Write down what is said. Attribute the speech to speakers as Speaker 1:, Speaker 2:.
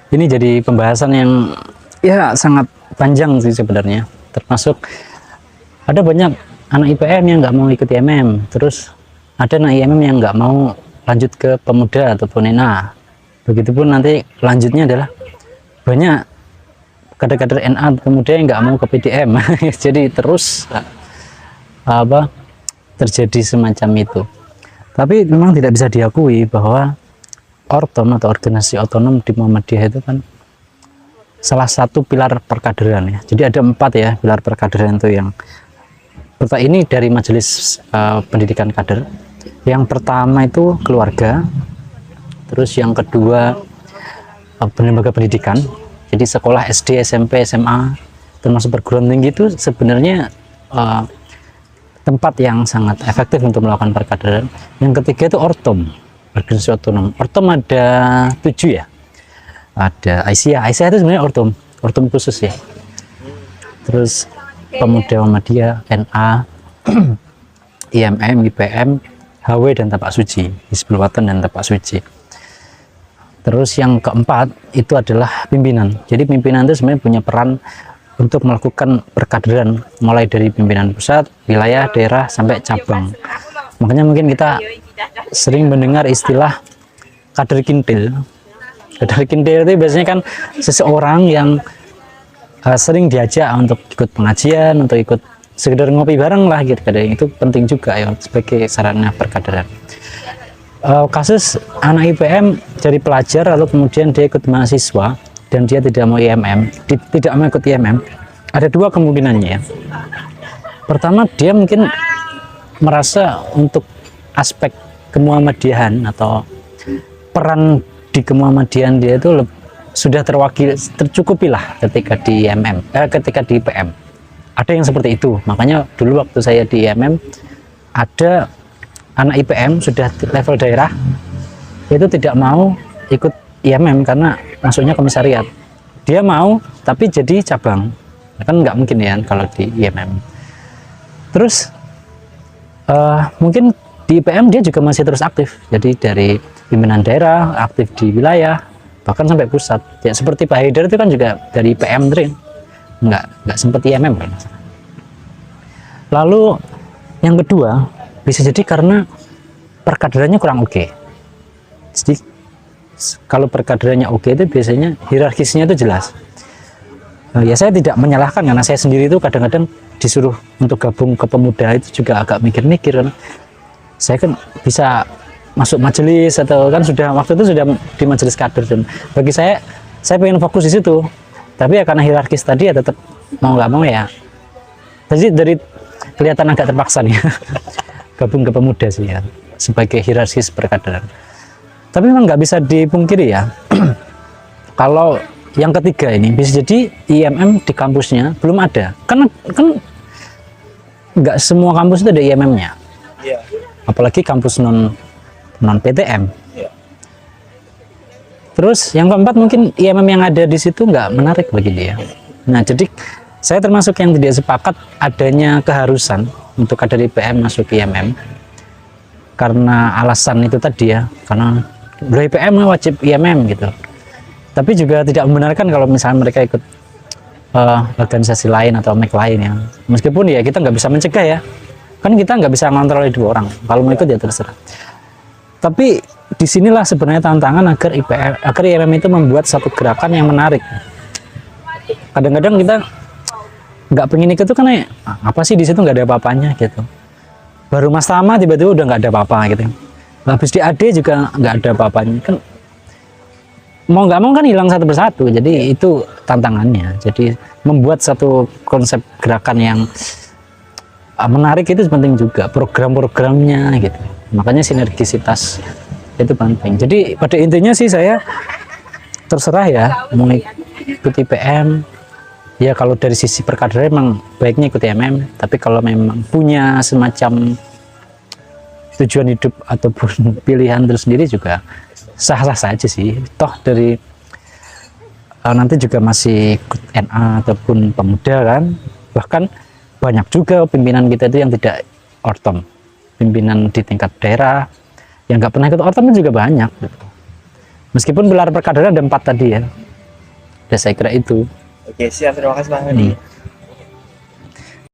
Speaker 1: Ini jadi pembahasan yang ya sangat panjang sih sebenarnya. Termasuk ada banyak anak IPM yang nggak mau ikut IMM, terus ada anak IMM yang nggak mau lanjut ke pemuda ataupun NA. Begitupun nanti lanjutnya adalah banyak kader-kader NA pemuda yang nggak mau ke PDM. Jadi terus terjadi semacam itu. Tapi memang tidak bisa diakui bahwa Ortom atau organisasi otonom di Muhammadiyah itu kan salah satu pilar perkaderan ya. Jadi ada 4 ya pilar perkaderan itu. Yang pertama ini dari Majelis Pendidikan Kader. Yang pertama itu keluarga, terus yang kedua lembaga pendidikan. Jadi sekolah SD, SMP, SMA, termasuk perguruan tinggi itu sebenarnya tempat yang sangat efektif untuk melakukan perkaderan. Yang ketiga itu Ortom, organisasi otonom. Ortom ada 7 ya. Ada Aisyah itu sebenarnya Ortom khusus ya. Terus Pemuda Muhammadiyah, NA, IMM, IPM, HW dan Tapak Suci, Hizbul Wathan dan Tapak Suci. Terus yang keempat itu adalah pimpinan. Jadi pimpinan itu sebenarnya punya peran untuk melakukan perkaderan mulai dari pimpinan pusat, wilayah, daerah sampai cabang. Makanya mungkin kita sering mendengar istilah kader kintil. Kader kintil itu biasanya kan seseorang yang sering diajak untuk ikut pengajian, untuk ikut sekedar ngopi bareng lah gitu. Itu penting juga ya sebagai sarana perkaderan. Kasus anak IPM jadi pelajar lalu kemudian dia ikut mahasiswa dan dia tidak mau IMM, tidak mau ikut IMM, ada 2 kemungkinannya ya. Pertama, dia mungkin merasa untuk aspek kemuhammadiyahan atau peran di kemuhammadiyahan dia itu sudah tercukupi lah ketika di ketika di IPM. Ada yang seperti itu. Makanya dulu waktu saya di IMM ada anak IPM sudah level daerah itu tidak mau ikut IMM karena masuknya komisariat. Dia mau tapi jadi cabang, kan nggak mungkin ya kalau di IMM. Terus mungkin di IPM dia juga masih terus aktif, jadi dari pimpinan daerah, aktif di wilayah, bahkan sampai pusat ya. Seperti Pak Haidar itu kan juga dari IPM, nggak sempat IMM kan. Lalu yang kedua bisa jadi karena perkaderannya kurang oke. Jadi kalau perkaderannya oke itu biasanya hierarkisnya itu jelas. Ya saya tidak menyalahkan karena saya sendiri itu kadang-kadang disuruh untuk gabung ke pemuda itu juga agak mikir-mikir kan. Saya kan bisa masuk majelis atau kan sudah waktu itu sudah di majelis kader, dan bagi saya pengen fokus di situ. Tapi ya karena hierarkis tadi ya tetap mau nggak mau ya. Jadi dari kelihatan agak terpaksa nih gabung ke pemuda sih ya sebagai hierarkis perkaderan. Tapi memang nggak bisa dipungkiri ya kalau yang ketiga ini bisa jadi IMM di kampusnya belum ada, karena kan nggak semua kampus itu ada IMM-nya, apalagi kampus non PTM. Terus yang keempat mungkin IMM yang ada di situ nggak menarik bagi dia. Nah jadi saya termasuk yang tidak sepakat adanya keharusan untuk kader IPM masuk IMM karena alasan itu tadi ya, karena IPM wajib IMM gitu. Tapi juga tidak membenarkan kalau misalnya mereka ikut organisasi lain atau MEK lain ya. Meskipun ya kita nggak bisa mencegah ya, kan kita nggak bisa ngontrol 2 orang. Kalau mau ikut ya terserah. Tapi disinilah sebenarnya tantangan agar IMM itu membuat satu gerakan yang menarik. Kadang-kadang kita nggak pengen ikut itu karena apa sih di situ nggak ada apa-apanya gitu. Baru Mas Tama tiba-tiba udah nggak ada apa-apa gitu. Habis di AD juga nggak ada apa-apanya kan. Mau nggak mau kan hilang satu persatu. Jadi itu tantangannya. Jadi membuat satu konsep gerakan yang menarik itu penting juga, program-programnya gitu. Makanya sinergisitas itu penting. Jadi pada intinya sih saya terserah ya mau ikut IPM ya. Kalau dari sisi perkaderan memang baiknya ikut IMM, tapi kalau memang punya semacam tujuan hidup ataupun pilihan tersendiri juga sah-sah saja sih. Toh dari nanti juga masih ikut NA ataupun pemuda kan. Bahkan banyak juga pimpinan kita itu yang tidak Ortom, pimpinan di tingkat daerah yang nggak pernah ikut Ortom juga banyak gitu. Meskipun pilar perkaderan ada 4 tadi ya. Ya saya kira itu.
Speaker 2: Oke, siap, terima kasih Bang Hadi.